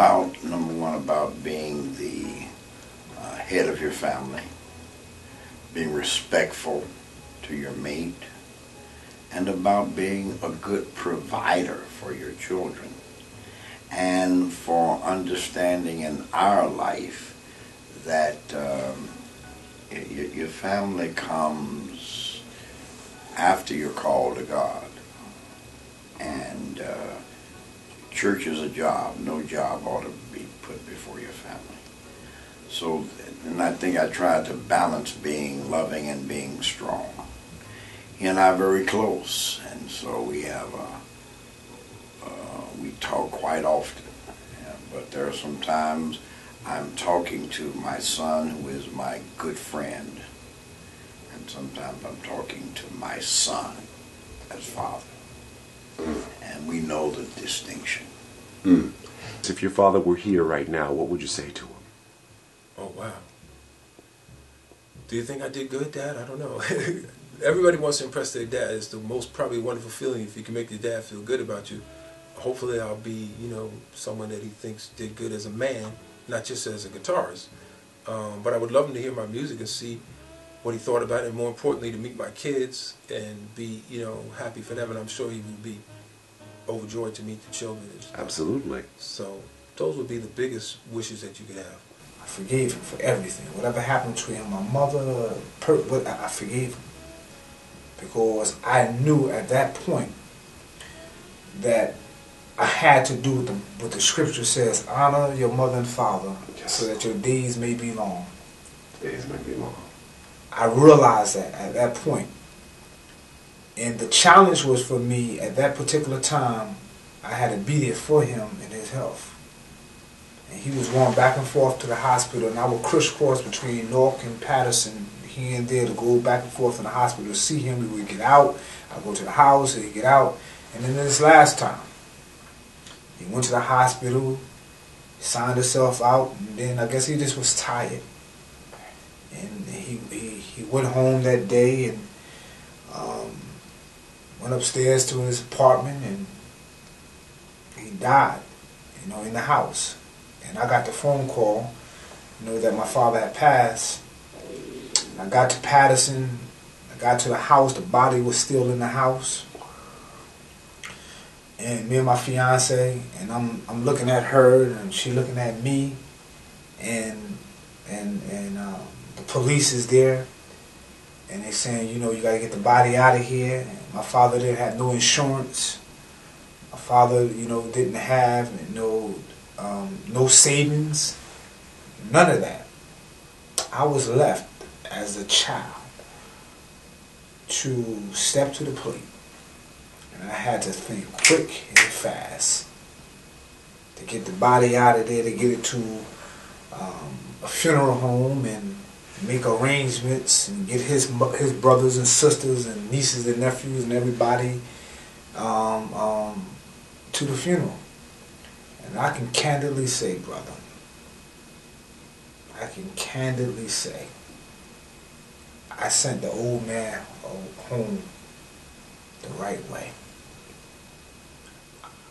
about, number one, about being the head of your family, being respectful to your mate, and about being a good provider for your children, and for understanding in our life that your family comes after you're called to God. And church is a job. No job ought to be put before your family. So, and I think I tried to balance being loving and being strong. He and I are very close, and so we have we talk quite often. Yeah, but there are some times I'm talking to my son, who is my good friend, and sometimes I'm talking to my son as father. And we know the distinction. If your father were here right now, what would you say to him? Oh, wow. Do you think I did good, Dad? I don't know. Everybody wants to impress their dad. It's the most probably wonderful feeling if you can make your dad feel good about you. Hopefully I'll be, someone that he thinks did good as a man, not just as a guitarist. But I would love him to hear my music and see what he thought about it, and more importantly, to meet my kids and be, happy for them. And I'm sure he would be overjoyed to meet the children. Absolutely. So those would be the biggest wishes that you could have. I forgave him for everything. Whatever happened to him, my mother, I forgave him. Because I knew at that point that I had to do what the scripture says: honor your mother and father, yes, so that your days may be long. Days may be long. I realized that at that point. And the challenge was for me at that particular time, I had to be there for him in his health. And he was going back and forth to the hospital, and I would crisscross between Newark and Patterson, here and there, to go back and forth in the hospital to see him. We would get out, I'd go to the house, he'd get out. And then this last time, he went to the hospital, signed himself out, and then I guess he just was tired. And he went home that day and went upstairs to his apartment, and he died, in the house. And I got the phone call, that my father had passed. I got to Patterson, I got to the house, the body was still in the house. And me and my fiance, and I'm looking at her, and she looking at me, and the police is there, and they saying, you got to get the body out of here. And my father didn't have no insurance. My father, didn't have no savings, none of that. I was left as a child to step to the plate. And I had to think quick and fast to get the body out of there, to get it to a funeral home and make arrangements and get his brothers and sisters and nieces and nephews and everybody to the funeral. And I can candidly say, brother, I sent the old man home the right way.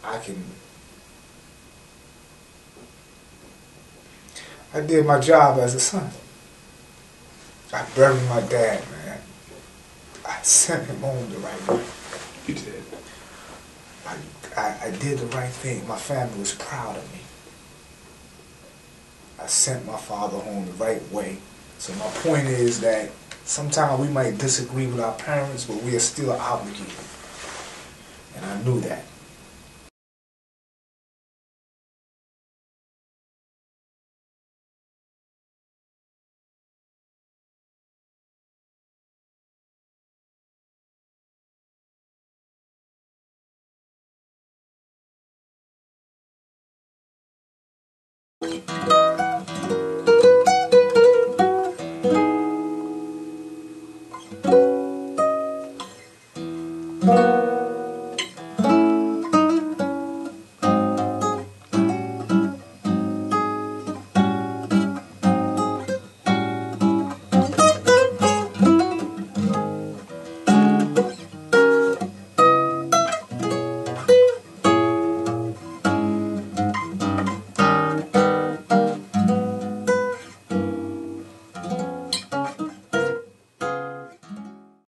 I did my job as a son. I buried my dad, man. I sent him home the right way. You did. I did the right thing. My family was proud of me. I sent my father home the right way. So my point is that sometimes we might disagree with our parents, but we are still obligated. And I knew that.